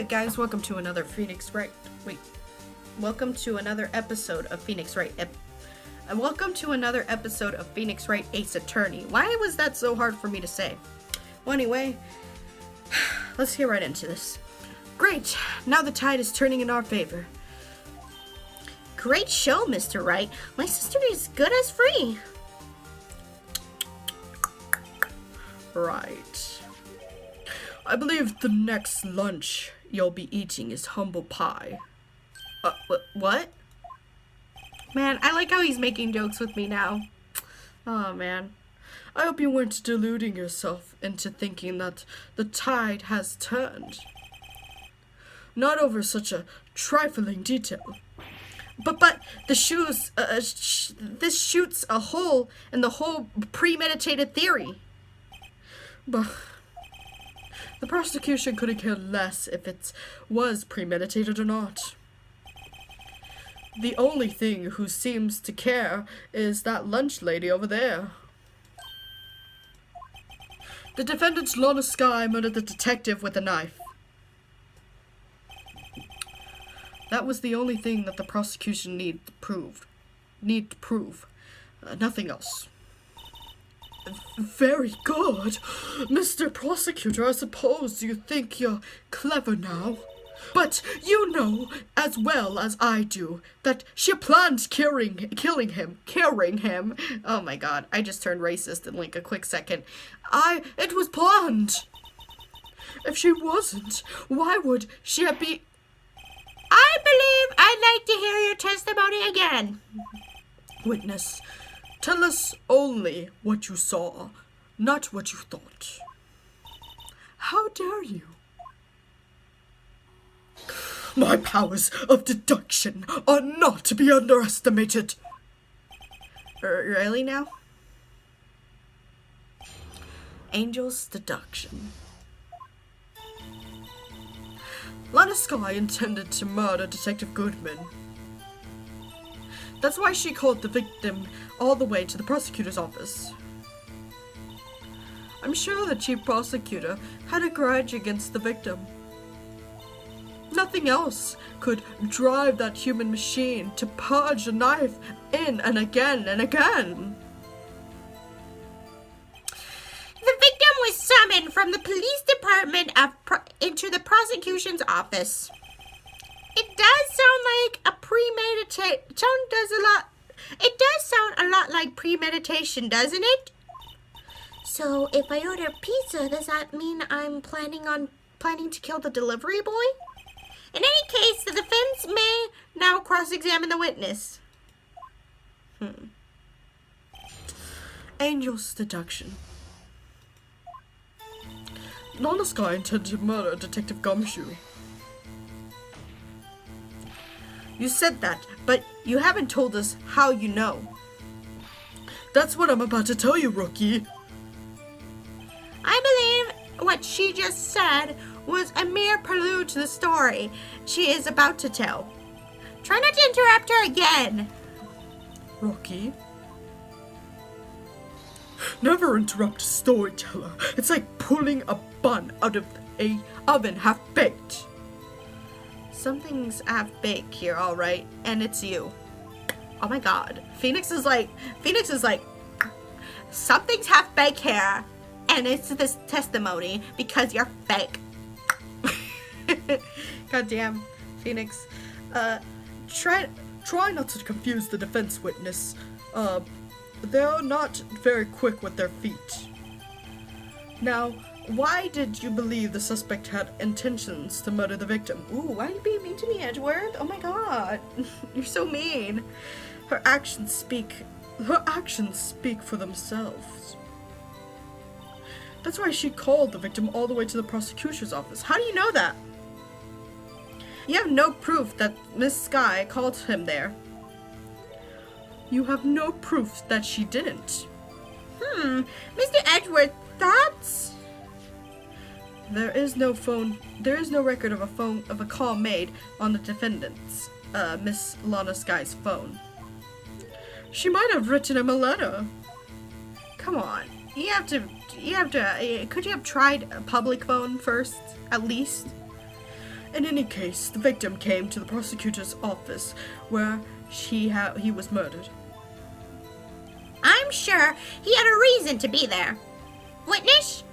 Alright guys, welcome to another Wright. Welcome to another episode of Wright. And welcome to another episode of Wright Ace Attorney. Why was that so hard for me to say? Well, anyway, let's get right into this. Great, now the tide is turning in our favor. Great show, Mr. Wright. My sister is good as free. Right. I believe the next lunch you'll be eating is humble pie. What? Man, I like how he's making jokes with me now. Oh, man. I hope you weren't deluding yourself into thinking that the tide has turned. Not over such a trifling detail. But the shoes, this shoots a hole in the whole premeditated theory. But the prosecution couldn't care less if it was premeditated or not. The only thing who seems to care is that lunch lady over there. The defendant, Lana Sky, murdered the detective with a knife. That was the only thing that the prosecution need to prove. Nothing else. Very good. Mr. Prosecutor, I suppose you think you're clever now. But you know as well as I do that she planned killing him. Oh my god, I just turned racist in like a quick second. It was planned. If she wasn't, why would she be... I believe I'd like to hear your testimony again. Witness, tell us only what you saw, not what you thought. How dare you? My powers of deduction are not to be underestimated. Really now? Angel's deduction. Lana Sky intended to murder Detective Goodman. That's why she called the victim all the way to the prosecutor's office. I'm sure the chief prosecutor had a grudge against the victim. Nothing else could drive that human machine to purge a knife in and again and again. The victim was summoned from the police department into the prosecution's office. It does sound like a It does sound a lot like premeditation, doesn't it? So if I order pizza, does that mean I'm planning to kill the delivery boy? In any case, the defense may now cross-examine the witness. Angel's deduction. Lana Sky intended to murder Detective Gumshoe. You said that, but you haven't told us how you know. That's what I'm about to tell you, rookie. I believe what she just said was a mere prelude to the story she is about to tell. Try not to interrupt her again. Rookie? Never interrupt a storyteller. It's like pulling a bun out of an oven half-baked. Something's half-baked here, alright, and it's you. Oh my god. Phoenix is like, something's half-baked here, and it's this testimony because you're fake. God damn, Phoenix. Try not to confuse the defense witness. They're not very quick with their feet. Now, why did you believe the suspect had intentions to murder the victim? Ooh, why are you being mean to me, Edward? Oh my god. You're so mean. Her actions speak for themselves. That's why she called the victim all the way to the prosecutor's office. How do you know that? You have no proof that Miss Sky called him there. You have no proof that she didn't. Mr. Edward, thoughts? There is no record of a call made on the defendant's, Miss Lana Sky's phone. She might have written him a letter. Come on. Could you have tried a public phone first, at least? In any case, the victim came to the prosecutor's office where he was murdered. I'm sure he had a reason to be there. Witness?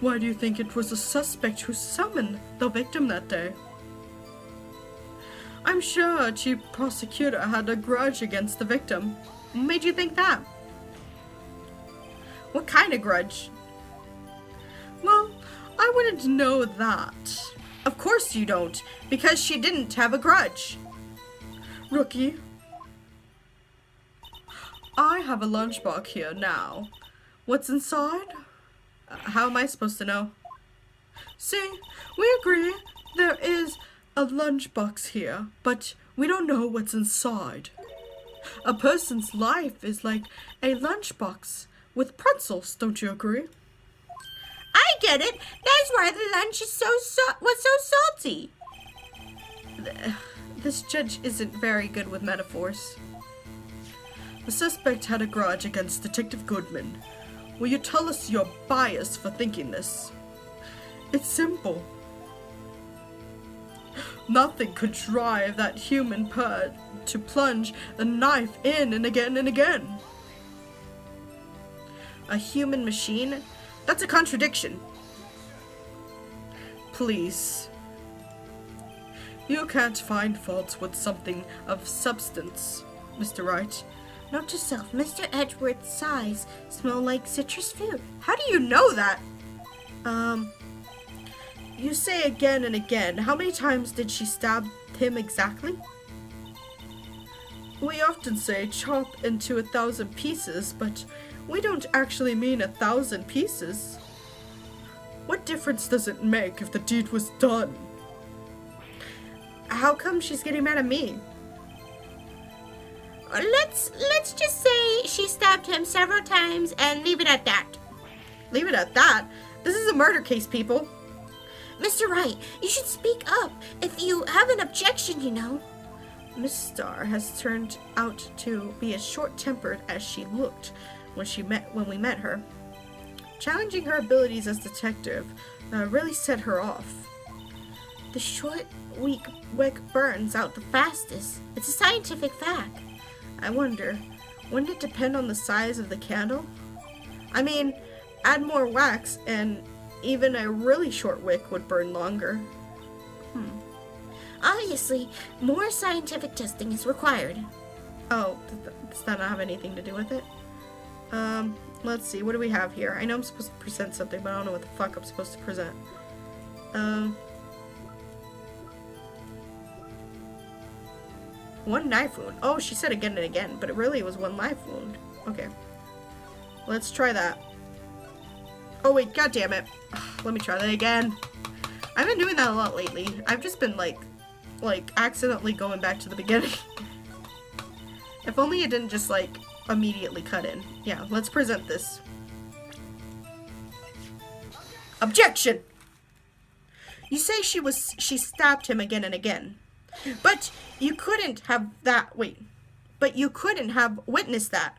Why do you think it was the suspect who summoned the victim that day? I'm sure a chief prosecutor had a grudge against the victim. What made you think that? What kind of grudge? Well, I wouldn't know that. Of course you don't, because she didn't have a grudge. Rookie, I have a lunchbox here now. What's inside? How am I supposed to know? See, we agree there is a lunchbox here, but we don't know what's inside. A person's life is like a lunchbox with pretzels, don't you agree? I get it. That's why the lunch is was so salty. This judge isn't very good with metaphors. The suspect had a grudge against Detective Goodman. Will you tell us your bias for thinking this? It's simple. Nothing could drive that human purr to plunge a knife in and again and again. A human machine? That's a contradiction. Please. You can't find faults with something of substance, Mr. Wright. Note to self, Mr. Edgeworth's sighs smell like citrus fruit. How do you know that? You say again and again. How many times did she stab him exactly? We often say chop into 1,000 pieces, but we don't actually mean 1,000 pieces. What difference does it make if the deed was done? How come she's getting mad at me? Let's just say she stabbed him several times and leave it at that. Leave it at that? This is a murder case, people. Mr. Wright, you should speak up if you have an objection, you know. Miss Starr has turned out to be as short-tempered as she looked when we met her. Challenging her abilities as detective really set her off. The short, weak wick burns out the fastest. It's a scientific fact. I wonder, wouldn't it depend on the size of the candle? I mean, add more wax and even a really short wick would burn longer. Obviously, more scientific testing is required. Oh, does that not have anything to do with it? Let's see, what do we have here? I know I'm supposed to present something, but I don't know what the fuck I'm supposed to present. One knife wound. Oh, she said again and again, but it really was one knife wound. Okay. Let's try that. Oh wait, god damn it. Let me try that again. I've been doing that a lot lately. I've just been like accidentally going back to the beginning. If only it didn't just like immediately cut in. Yeah, let's present this. Objection! You say she stabbed him again and again. But you couldn't have but you couldn't have witnessed that.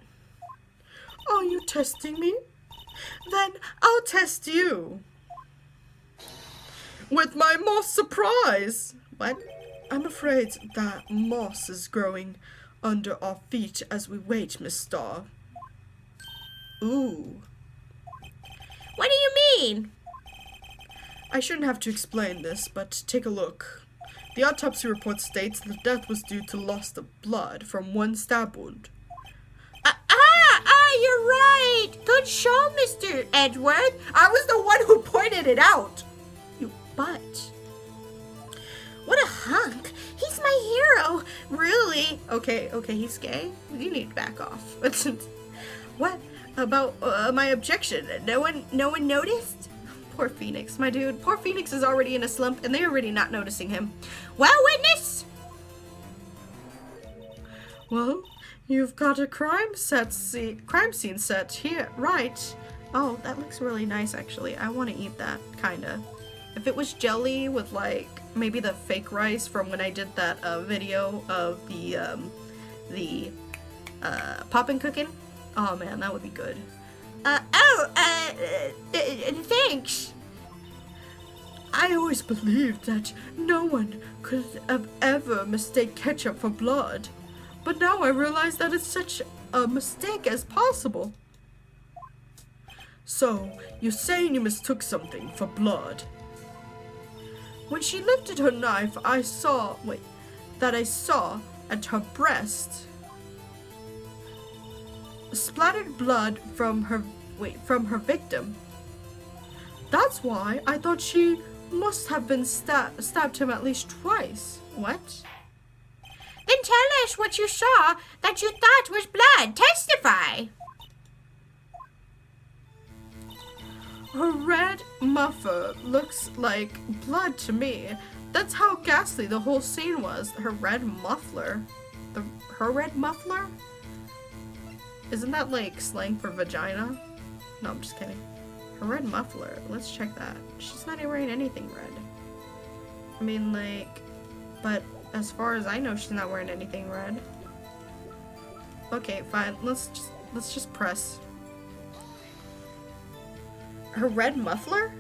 Are you testing me? Then I'll test you. With my moss surprise. What? I'm afraid that moss is growing under our feet as we wait, Miss Starr. Ooh. What do you mean? I shouldn't have to explain this, but take a look. The autopsy report states that the death was due to loss of blood from one stab wound. You're right. Good show, Mr. Edgeworth. I was the one who pointed it out. You butt. What a hunk. He's my hero. Really? Okay, he's gay? You need to back off. What about my objection? No one noticed? Poor Phoenix, my dude. Poor Phoenix is already in a slump, and they're already not noticing him. Well, witness? Well, you've got a crime scene set here, right? Oh, that looks really nice, actually. I want to eat that, kinda. If it was jelly with, like, maybe the fake rice from when I did that video of the poppin' cooking, oh man, that would be good. Thanks. I always believed that no one could have ever mistake ketchup for blood. But now I realize that it's such a mistake as possible. So, you're saying you mistook something for blood? When she lifted her knife, I saw at her breast splattered blood from her victim. That's why I thought she must have been stabbed him at least twice. What? Then tell us what you saw that you thought was blood. Testify. Her red muffler looks like blood to me. That's how ghastly the whole scene was. Her red muffler. Her red muffler? Isn't that like slang for vagina? No, I'm just kidding. Her red muffler. Let's check that. She's not even wearing anything red. I mean, like, but as far as I know, she's not wearing anything red. Okay, fine. Let's just press. Her red muffler?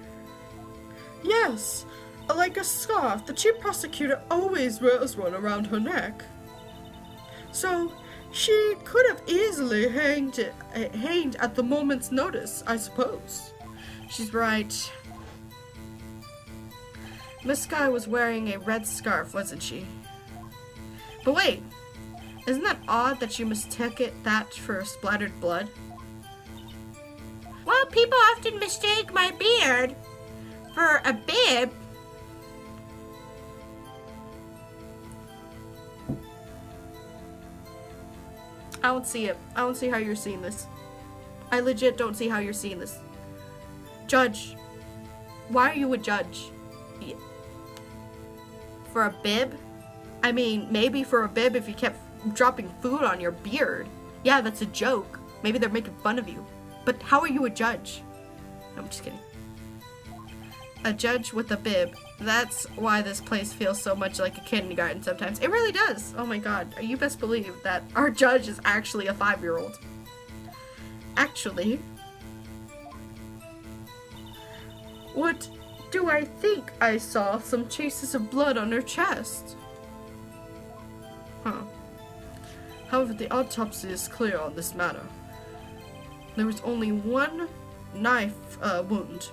Yes, like a scarf. The chief prosecutor always wears one around her neck. So, she could have easily hanged at the moment's notice, I suppose. She's right. Miss Sky was wearing a red scarf, wasn't she? But wait, isn't that odd that you mistook that for splattered blood? Well, people often mistake my beard for a bib. I don't see it. I don't see how you're seeing this. I legit don't see how you're seeing this. Judge, why are you a judge? For a bib? I mean, maybe for a bib if you kept dropping food on your beard. Yeah, that's a joke. Maybe they're making fun of you. But how are you a judge? No, I'm just kidding. A judge with a bib. That's why this place feels so much like a kindergarten sometimes. It really does. Oh my god. You best believe that our judge is actually a 5-year-old. Actually, what do I think I saw? Some traces of blood on her chest. Huh. However, the autopsy is clear on this matter. There was only one knife wound.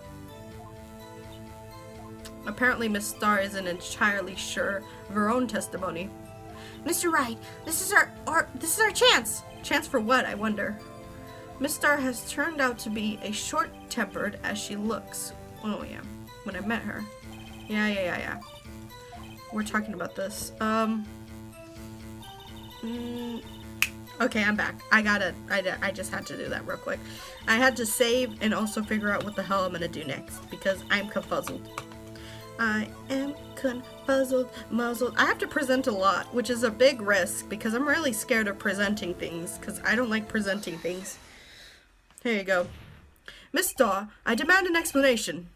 Apparently, Miss Starr isn't entirely sure of her own testimony. Mr. Wright, this is our chance. Chance for what, I wonder? Miss Starr has turned out to be as short-tempered as she looks. Oh yeah, when I met her. Yeah. We're talking about this. Okay, I'm back. I just had to do that real quick. I had to save and also figure out what the hell I'm gonna do next because I'm confuzzled. I am confuzzled, muzzled. I have to present a lot, which is a big risk because I'm really scared of presenting things because I don't like presenting things. Here you go. Miss Starr, I demand an explanation.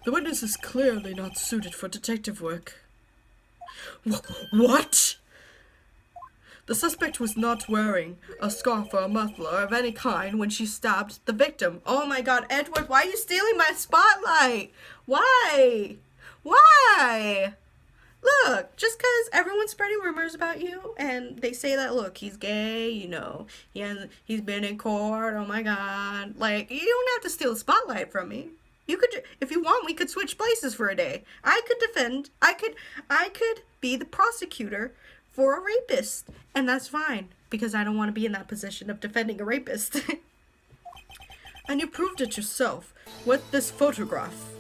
The witness is clearly not suited for detective work. What? The suspect was not wearing a scarf or a muffler of any kind when she stabbed the victim. Oh my god, Edward, why are you stealing my spotlight? Why? Why? Look, just because everyone's spreading rumors about you and they say that, look, he's gay, you know, he's been in court, oh my god. Like, you don't have to steal the spotlight from me. You could, if you want, we could switch places for a day. I could be the prosecutor for a rapist, and that's fine, because I don't want to be in that position of defending a rapist. And you proved it yourself with this photograph.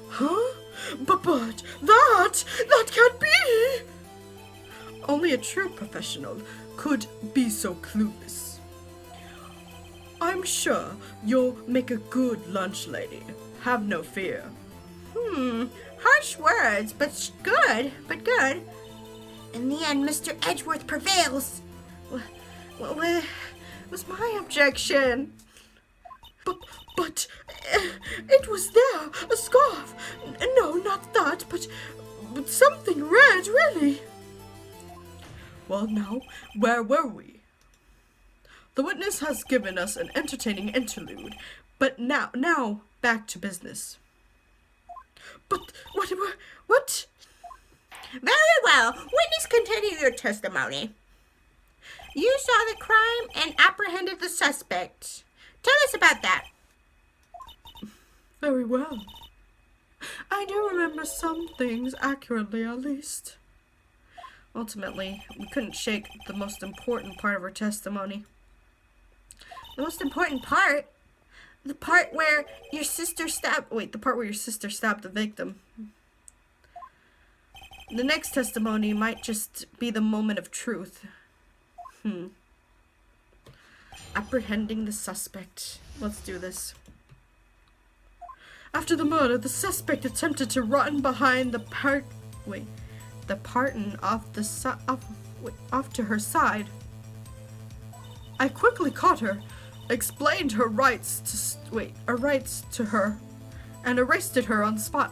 Huh? But that can't be! Only a true professional could be so clueless. I'm sure you'll make a good lunch lady. Have no fear. Harsh words, but good. In the end, Mr. Edgeworth prevails. What was my objection? But it was there, a scarf. No, not that, but something red, really. Well, now, where were we? The witness has given us an entertaining interlude, but now, back to business. But what? Very well. Witness, continue your testimony. You saw the crime and apprehended the suspect. Tell us about that. Very well. I do remember some things accurately, at least. Ultimately, we couldn't shake the most important part of her testimony. The most important part? The part where your sister stabbed... Wait, the part where your sister stabbed the victim. The next testimony might just be the moment of truth. Apprehending the suspect. Let's do this. After the murder, the suspect attempted to run behind the parton off to her side. I quickly caught her, explained her rights to her, and arrested her on spot.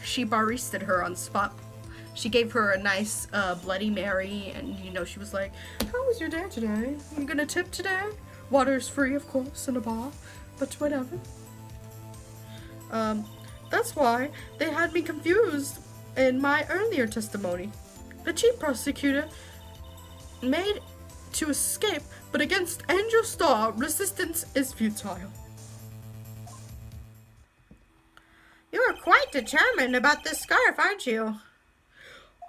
She arrested her on spot. She gave her a nice Bloody Mary, and she was like, "How was your day today? You gonna tip today? Water's free, of course, in a bar, but whatever." That's why they had me confused in my earlier testimony. The chief prosecutor made to escape, but against Angel Star, resistance is futile. You are quite determined about this scarf, aren't you?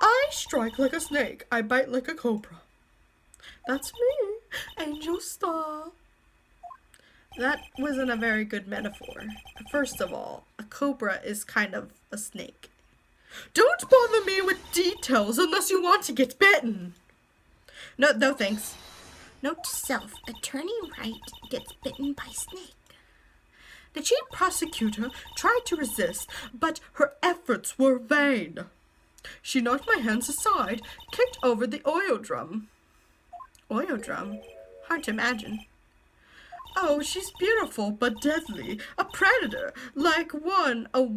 I strike like a snake, I bite like a cobra. That's me, Angel Star. That wasn't a very good metaphor. First of all, a cobra is kind of a snake. Don't bother me with details unless you want to get bitten. No thanks. Note to self, Attorney Wright gets bitten by snake. The chief prosecutor tried to resist, but her efforts were vain. She knocked my hands aside, kicked over the oil drum. Oil drum? Hard to imagine. Oh, she's beautiful but deadly, a predator, a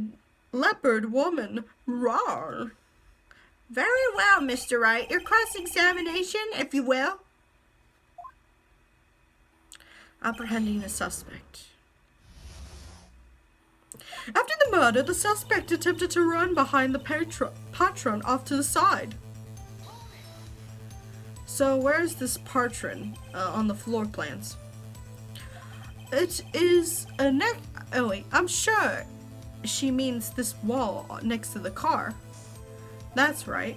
leopard woman. Rawr. Very well, Mr. Wright. Your cross-examination, if you will. Apprehending the suspect. After the murder, the suspect attempted to run behind the patron off to the side. So where's this patron on the floor plans? It is a I'm sure she means this wall next to the car. That's right.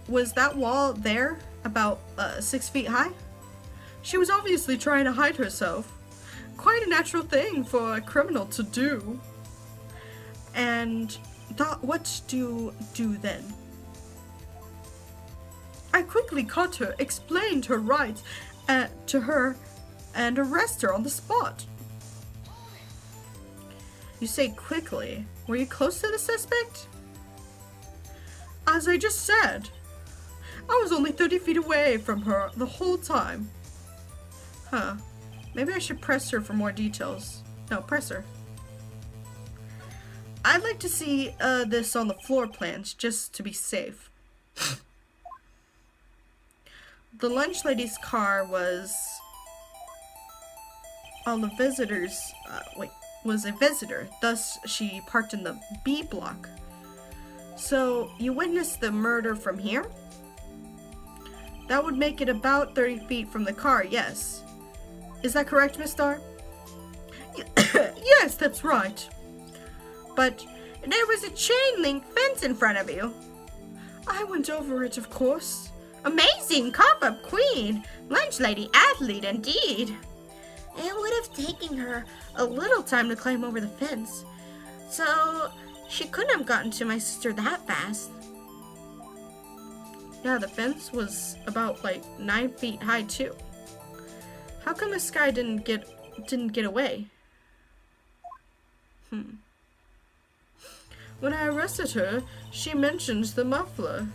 Was that wall there about 6 feet high? She was obviously trying to hide herself. Quite a natural thing for a criminal to do. And what do then? I quickly caught her, explained her rights to her, and arrest her on the spot. You say quickly. Were you close to the suspect? As I just said, I was only 30 feet away from her the whole time. Maybe I should press her for more details. No, press her. I'd like to see this on the floor plans, just to be safe. The lunch lady's car was on the visitors. Was a visitor. Thus, she parked in the B block. So, you witnessed the murder from here? That would make it about 30 feet from the car, yes. Is that correct, Miss Starr? Yes, that's right. But there was a chain link fence in front of you. I went over it, of course. Amazing cough-up queen. Lunch lady athlete indeed. It would have taken her a little time to climb over the fence. So she couldn't have gotten to my sister that fast. Yeah, the fence was about 9 feet high too. How come this guy didn't get away? When I arrested her, she mentioned the muffler.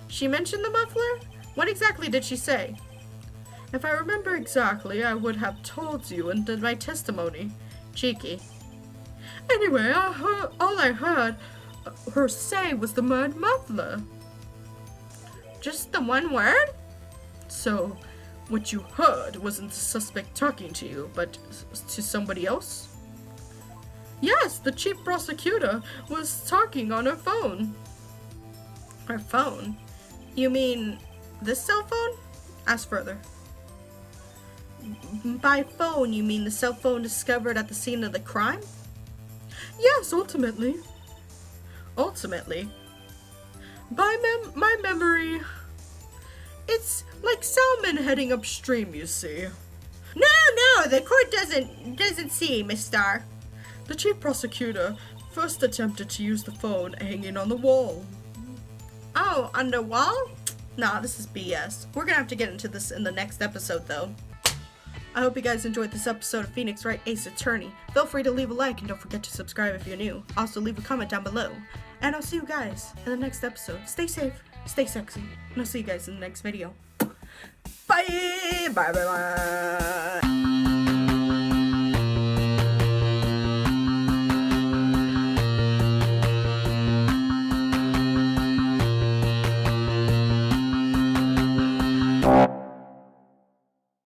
She mentioned the muffler? What exactly did she say? If I remember exactly, I would have told you in my testimony. Cheeky. Anyway, all I heard her say was the word muffler. Just the one word? So, what you heard wasn't the suspect talking to you, but to somebody else? Yes, the chief prosecutor was talking on her phone. Her phone? You mean this cell phone? Ask further. By phone, you mean the cell phone discovered at the scene of the crime? Yes, ultimately. Ultimately? By my memory, it's like salmon heading upstream, you see. No, the court doesn't see, Miss Starr. The chief prosecutor first attempted to use the phone hanging on the wall. Oh, on the wall? Nah, this is BS. We're gonna have to get into this in the next episode, though. I hope you guys enjoyed this episode of Phoenix Wright Ace Attorney. Feel free to leave a like and don't forget to subscribe if you're new. Also leave a comment down below. And I'll see you guys in the next episode. Stay safe, stay sexy, and I'll see you guys in the next video. Bye! Bye bye bye!